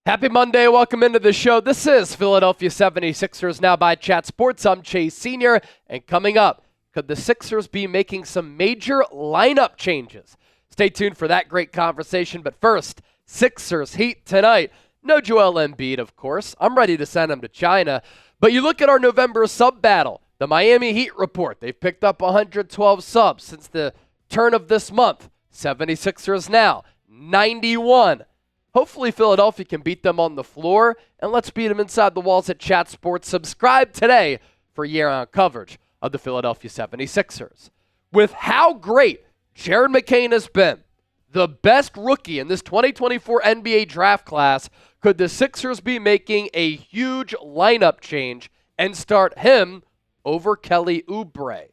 Happy Monday. Welcome into the show. This is Philadelphia 76ers Now by Chat Sports. I'm Chase Sr. And coming up, could the Sixers be making some major lineup changes? Stay tuned for that great conversation. But first, Sixers Heat tonight. No Joel Embiid, of course. I'm ready to send him to China. But you look at our November sub battle, the Miami Heat report. They've picked up 112 subs since the turn of this month. 76ers now, 91. Hopefully Philadelphia can beat them on the floor, and let's beat them inside the walls at Chat Sports. Subscribe today for year-round coverage of the Philadelphia 76ers. With how great Jared McCain has been, the best rookie in this 2024 NBA draft class, could the Sixers be making a huge lineup change and start him over Kelly Oubre?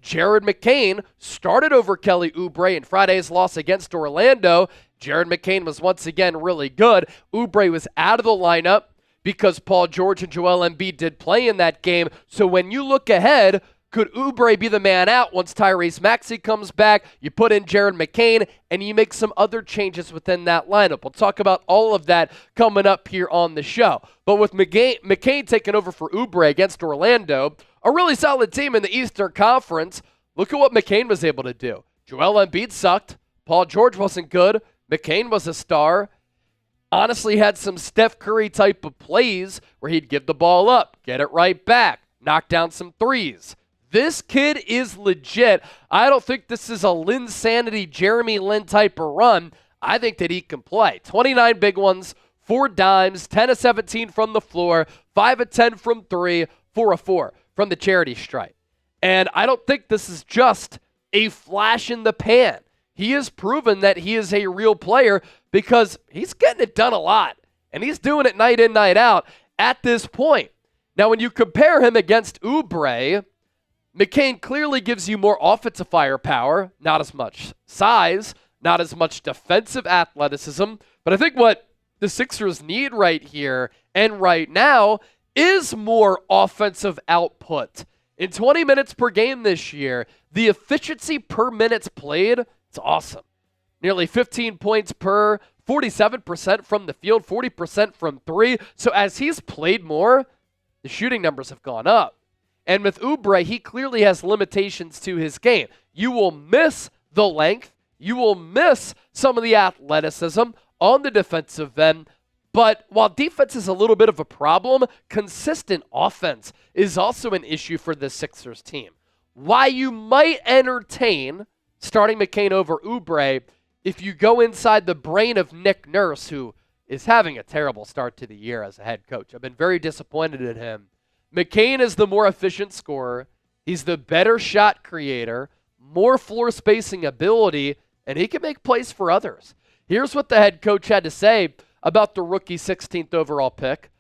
Jared McCain started over Kelly Oubre in Friday's loss against Orlando. Jared McCain was once again really good. Oubre was out of the lineup because Paul George and Joel Embiid did play in that game. So when you look ahead, could Oubre be the man out once Maxey comes back? You put in Jared McCain, and you make some other changes within that lineup. We'll talk about all of that coming up here on the show. But with McCain taking over for Oubre against Orlando, a really solid team in the Eastern Conference, look at what McCain was able to do. Joel Embiid sucked. Paul George wasn't good. McCain was a star. Honestly had some Steph Curry type of plays where he'd give the ball up, get it right back, knock down some threes. This kid is legit. I don't think this is a Lin Sanity, Jeremy Lin type of run. I think that he can play. 29 big ones, 4 dimes, 10 of 17 from the floor, 5 of 10 from 3, 4 of 4 from the charity stripe. And I don't think this is just a flash in the pan. He has proven that he is a real player because he's getting it done a lot. And he's doing it night in, night out at this point. Now, when you compare him against Oubre, McCain clearly gives you more offensive firepower, not as much size, not as much defensive athleticism. But I think what the Sixers need right here and right now is more offensive output. In 20 minutes per game this year, the efficiency per minutes played, it's awesome. Nearly 15 points per, 47% from the field, 40% from 3. So as he's played more, the shooting numbers have gone up. And with Oubre, he clearly has limitations to his game. You will miss the length. You will miss some of the athleticism on the defensive end. But while defense is a little bit of a problem, consistent offense is also an issue for the Sixers team. Why you might entertain starting McCain over Oubre if you go inside the brain of Nick Nurse, who is having a terrible start to the year as a head coach. I've been very disappointed in him. McCain is the more efficient scorer. He's the better shot creator, more floor spacing ability, and he can make plays for others. Here's what the head coach had to say about the rookie 16th overall pick.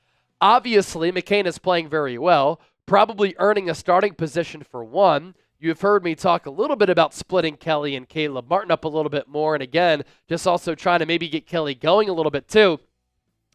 Obviously, McCain is playing very well, probably earning a starting position for one. You've heard me talk a little bit about splitting Kelly and Caleb Martin up a little bit more, and again, just also trying to maybe get Kelly going a little bit too.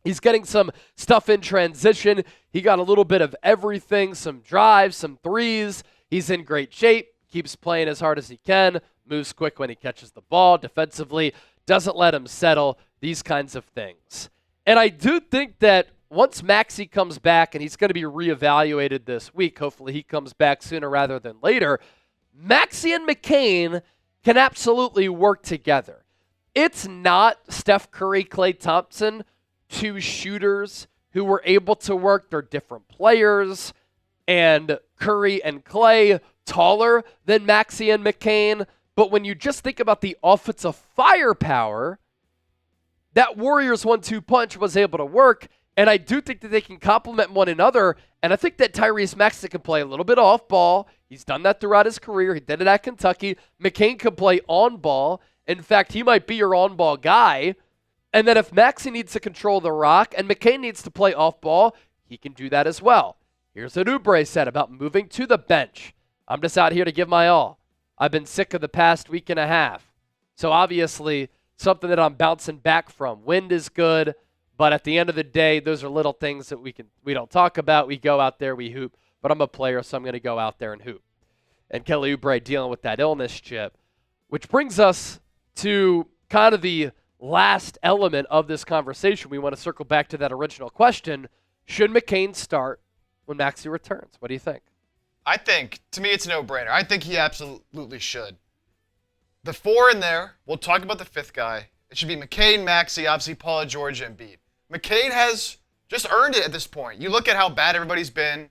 He's getting some stuff in transition. He got a little bit of everything, some drives, some threes. He's in great shape, keeps playing as hard as he can, moves quick when he catches the ball defensively, doesn't let him settle, these kinds of things. And I do think that once Maxey comes back, and he's going to be reevaluated this week, hopefully he comes back sooner rather than later, Maxey and McCain can absolutely work together. It's not Steph Curry, Klay Thompson, two shooters who were able to work. They're different players, and Curry and Klay taller than Maxey and McCain. But when you just think about the offensive firepower, that Warriors 1-2 punch was able to work, and I do think that they can complement one another, and I think that Maxey can play a little bit off ball. He's done that throughout his career. He did it at Kentucky. McCain can play on ball. In fact, he might be your on ball guy. And then if Maxey needs to control the rock and McCain needs to play off ball, he can do that as well. Here's what Oubre said about moving to the bench. I'm just out here to give my all. I've been sick of the past week and a half. So obviously, something that I'm bouncing back from. Wind is good, but at the end of the day, those are little things that we don't talk about. We go out there, we hoop. But I'm a player, so I'm going to go out there and hoop. And Kelly Oubre dealing with that illness chip, which brings us to kind of the last element of this conversation, we want to circle back to that original question. Should McCain start when Maxey returns? What do you think? I think, to me, it's a no-brainer. I think he absolutely should. The four in there, we'll talk about the fifth guy. It should be McCain, Maxey, obviously Paul George, and Embiid. McCain has just earned it at this point. You look at how bad everybody's been,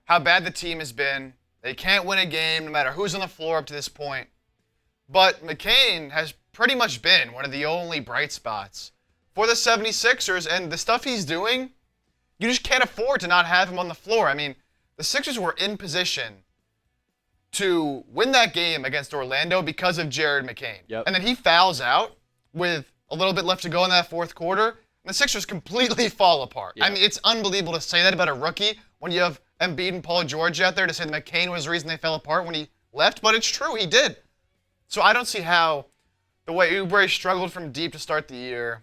how bad the team has been. They can't win a game no matter who's on the floor up to this point. But McCain has pretty much been one of the only bright spots for the 76ers, and the stuff he's doing, you just can't afford to not have him on the floor. I mean, the Sixers were in position to win that game against Orlando because of Jared McCain. Yep. And then he fouls out with a little bit left to go in that fourth quarter, and the Sixers completely fall apart. Yep. I mean, it's unbelievable to say that about a rookie when you have Embiid and Paul George out there, to say that McCain was the reason they fell apart when he left, but it's true, he did. So I don't see how the way Oubre struggled from deep to start the year.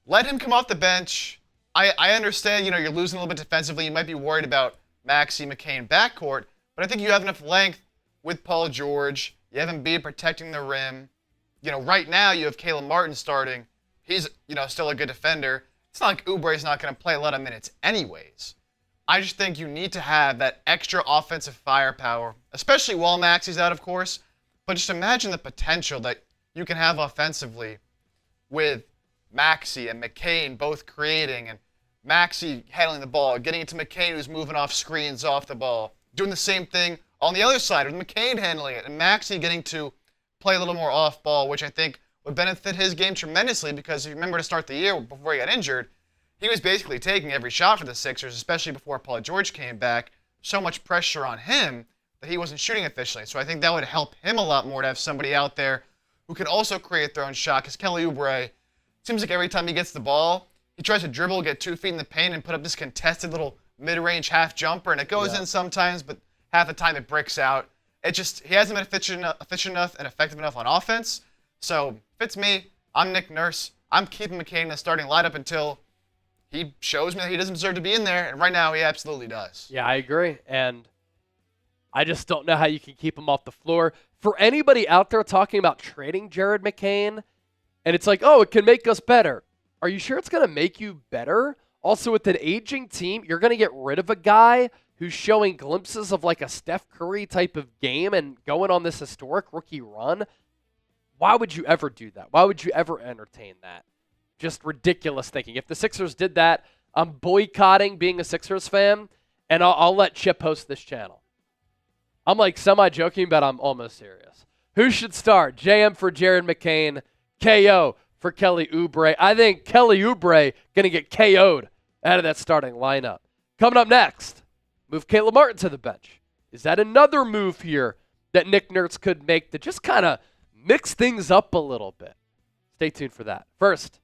Let him come off the bench. I understand, you're losing a little bit defensively. You might be worried about Maxey, McCain backcourt, but I think you have enough length with Paul George. You have Embiid protecting the rim. Right now you have Caleb Martin starting. He's, still a good defender. It's not like Oubre's not going to play a lot of minutes anyways. I just think you need to have that extra offensive firepower, especially while Maxey's out, of course. But just imagine the potential that you can have offensively with Maxey and McCain both creating, and Maxey handling the ball, getting it to McCain who's moving off screens off the ball, doing the same thing on the other side with McCain handling it, and Maxey getting to play a little more off ball, which I think would benefit his game tremendously, because if you remember to start the year before he got injured, he was basically taking every shot for the Sixers, especially before Paul George came back. So much pressure on him that he wasn't shooting efficiently. So I think that would help him a lot more to have somebody out there who can also create their own shot, because Kelly Oubre, seems like every time he gets the ball, he tries to dribble, get 2 feet in the paint, and put up this contested little mid-range half jumper, and it goes in sometimes, but half the time it bricks out. He hasn't been efficient enough and effective enough on offense. So if it's me, I'm Nick Nurse. I'm keeping McCain in the starting lineup until he shows me that he doesn't deserve to be in there, and right now he absolutely does. Yeah, I agree, and I just don't know how you can keep him off the floor. For anybody out there talking about trading Jared McCain, and it's like, oh, it can make us better. Are you sure it's going to make you better? Also, with an aging team, you're going to get rid of a guy who's showing glimpses of like a Steph Curry type of game and going on this historic rookie run. Why would you ever do that? Why would you ever entertain that? Just ridiculous thinking. If the Sixers did that, I'm boycotting being a Sixers fan, and I'll let Chip host this channel. I'm like semi-joking, but I'm almost serious. Who should start? JM for Jared McCain, KO for Kelly Oubre. I think Kelly Oubre going to get KO'd out of that starting lineup. Coming up next, move Caleb Martin to the bench. Is that another move here that Nick Nurse could make to just kind of mix things up a little bit? Stay tuned for that. First,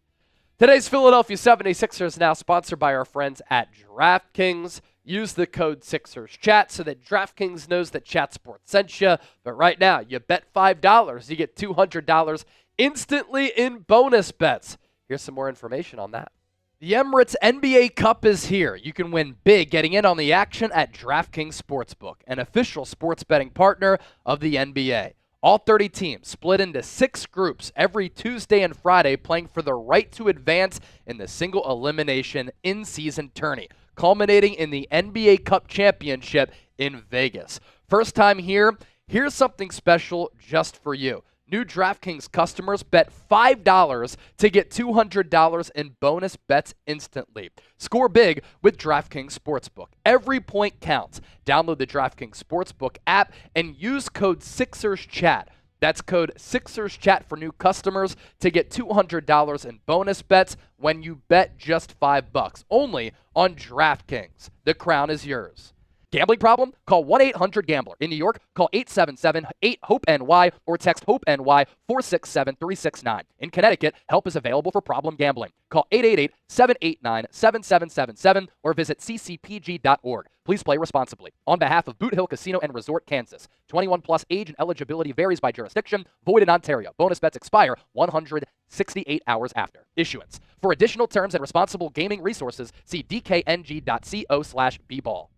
today's Philadelphia 76ers now sponsored by our friends at DraftKings. Use the code SixersChat so that DraftKings knows that Chat Sports sent you. But right now, you bet $5, you get $200 instantly in bonus bets. Here's some more information on that. The Emirates NBA Cup is here. You can win big getting in on the action at DraftKings Sportsbook, an official sports betting partner of the NBA. All 30 teams split into 6 groups every Tuesday and Friday, playing for the right to advance in the single elimination in-season tourney, culminating in the NBA Cup Championship in Vegas. First time here, here's something special just for you. New DraftKings customers bet $5 to get $200 in bonus bets instantly. Score big with DraftKings Sportsbook. Every point counts. Download the DraftKings Sportsbook app and use code SixersChat. That's code SixersChat for new customers to get $200 in bonus bets when you bet just $5. Only on DraftKings. The crown is yours. Gambling problem? Call 1-800-GAMBLER. In New York, call 877-8-HOPE-NY or text HOPE-NY 467-369. In Connecticut, help is available for problem gambling. Call 888-789-7777 or visit ccpg.org. Please play responsibly. On behalf of Boot Hill Casino and Resort, Kansas. 21 plus age and eligibility varies by jurisdiction. Void in Ontario. Bonus bets expire 168 hours after issuance. For additional terms and responsible gaming resources, see dkng.co/bball.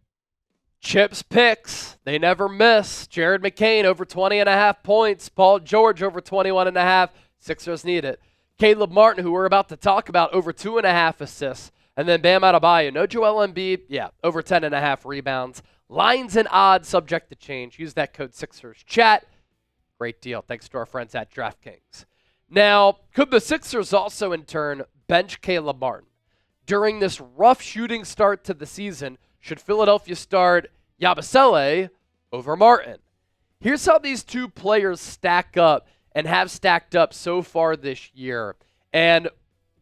Chip's picks, they never miss. Jared McCain over 20.5 points. Paul George over 21.5. Sixers need it. Caleb Martin, who we're about to talk about, over 2.5 assists. And then Bam Adebayo, no Joel Embiid, over 10.5 rebounds. Lines and odds subject to change. Use that code Sixers chat. Great deal. Thanks to our friends at DraftKings. Now, could the Sixers also in turn bench Caleb Martin? During this rough shooting start to the season, should Philadelphia start Yabusele over Martin? Here's how these two players stack up and have stacked up so far this year. And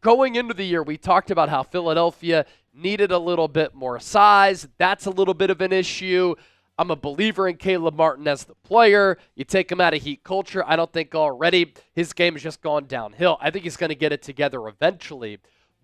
going into the year, we talked about how Philadelphia needed a little bit more size. That's a little bit of an issue. I'm a believer in Caleb Martin as the player. You take him out of Heat culture, I don't think already his game has just gone downhill. I think he's going to get it together eventually.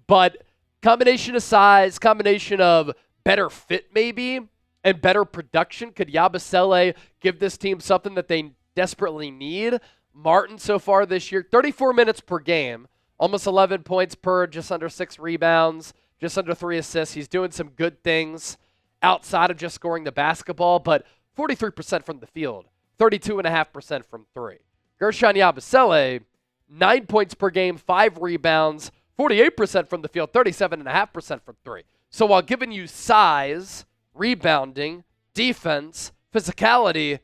But combination of size, combination of better fit maybe, and better production. Could Yabusele give this team something that they desperately need? Martin so far this year, 34 minutes per game, almost 11 points per, just under 6 rebounds, just under 3 assists. He's doing some good things outside of just scoring the basketball, but 43% from the field, 32.5% from 3. Guerschon Yabusele, 9 points per game, 5 rebounds, 48% from the field, 37.5% from 3. So while giving you size, rebounding, defense, physicality,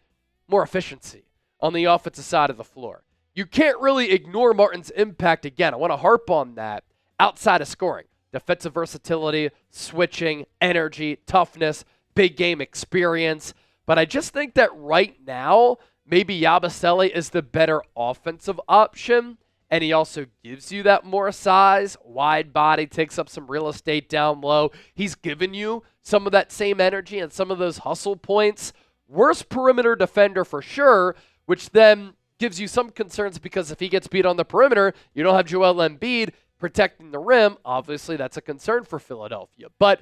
more efficiency on the offensive side of the floor. You can't really ignore Martin's impact again. I want to harp on that outside of scoring. Defensive versatility, switching, energy, toughness, big game experience. But I just think that right now, maybe Yabusele is the better offensive option. And he also gives you that more size, wide body, takes up some real estate down low. He's given you some of that same energy and some of those hustle points. Worst perimeter defender for sure, which then gives you some concerns because if he gets beat on the perimeter, you don't have Joel Embiid protecting the rim. Obviously, that's a concern for Philadelphia. But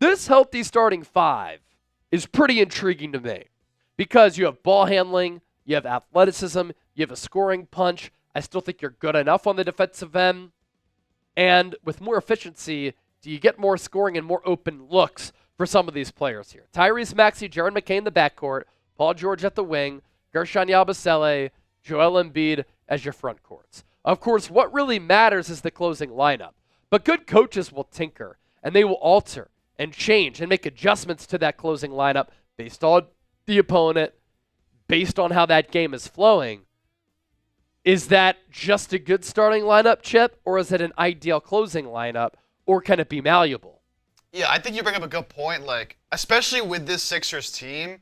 this healthy starting 5 is pretty intriguing to me because you have ball handling, you have athleticism, you have a scoring punch. I still think you're good enough on the defensive end. And with more efficiency, do you get more scoring and more open looks for some of these players here? Tyrese Maxey, Jared McCain in the backcourt, Paul George at the wing, Guerschon Yabusele, Joel Embiid as your front courts. Of course, what really matters is the closing lineup. But good coaches will tinker, and they will alter and change and make adjustments to that closing lineup based on the opponent, based on how that game is flowing. Is that just a good starting lineup, Chip, or is it an ideal closing lineup, or can it be malleable? Yeah, I think you bring up a good point. Like, especially with this Sixers team,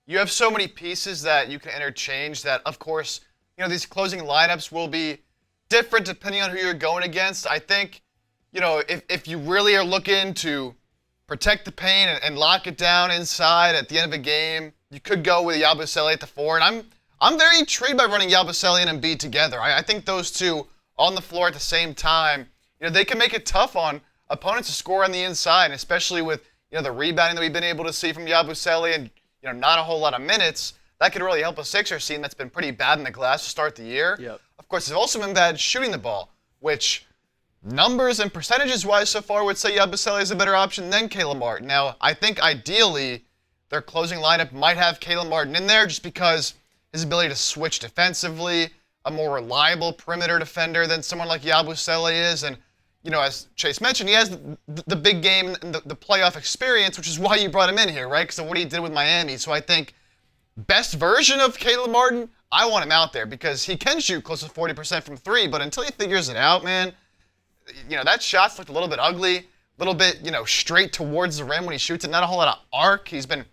you have so many pieces that you can interchange that, of course, these closing lineups will be different depending on who you're going against. I think, if you really are looking to protect the paint and lock it down inside at the end of a game, you could go with Yabusele at the 4. And I'm very intrigued by running Yabusele and Embiid together. I think those two on the floor at the same time, they can make it tough on opponents to score on the inside, especially with the rebounding that we've been able to see from Yabusele and not a whole lot of minutes. That could really help a Sixers team that's been pretty bad in the glass to start the year. Yep. Of course, they've also been bad shooting the ball, which numbers and percentages-wise so far would say Yabusele is a better option than Caleb Martin. Now, I think ideally their closing lineup might have Caleb Martin in there just because his ability to switch defensively, a more reliable perimeter defender than someone like Yabusele is. And, as Chase mentioned, he has the big game and the playoff experience, which is why you brought him in here, right? Because of what he did with Miami. So I think best version of Caleb Martin, I want him out there because he can shoot close to 40% from 3, but until he figures it out, man, that shot's looked a little bit ugly, a little bit, straight towards the rim when he shoots it. Not a whole lot of arc. He's been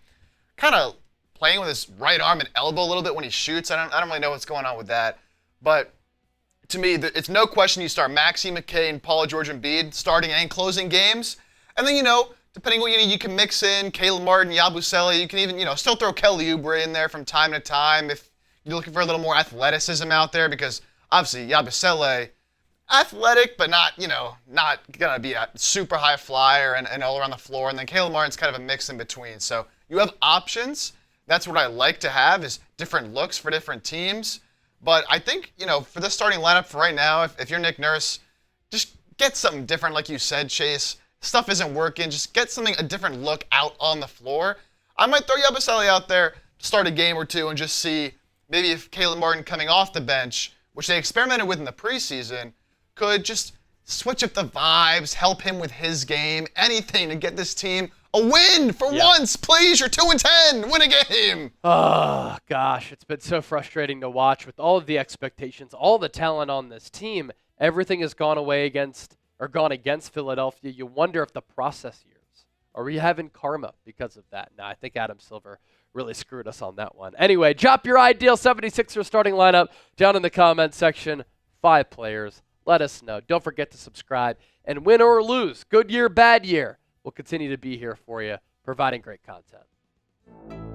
kind of playing with his right arm and elbow a little bit when he shoots. I don't really know what's going on with that. But to me, it's no question you start Maxey, McCain, Paul George, and Embiid starting and closing games. And then, depending what you can mix in Caleb Martin, Yabusele. You can even, still throw Kelly Oubre in there from time to time if you're looking for a little more athleticism out there because obviously Yabusele, athletic, but not going to be a super high flyer and all around the floor. And then Caleb Martin's kind of a mix in between. So you have options. That's what I like to have is different looks for different teams. But I think, for the starting lineup for right now, if you're Nick Nurse, just get something different like you said, Chase. Stuff isn't working. Just get a different look out on the floor. I might throw Yabusele out there to start a game or two and just see maybe if Caleb Martin coming off the bench which they experimented with in the preseason, could just switch up the vibes, help him with his game, anything to get this team a win for once. Please, you're 2-10. Win a game. Oh, gosh. It's been so frustrating to watch with all of the expectations, all the talent on this team. Everything has gone against Philadelphia. You wonder if the process years, are we having karma because of that? No, I think Adam Silver really screwed us on that one. Anyway, drop your ideal 76ers starting lineup down in the comments section. 5 players. Let us know. Don't forget to subscribe. And win or lose, good year, bad year, we'll continue to be here for you, providing great content.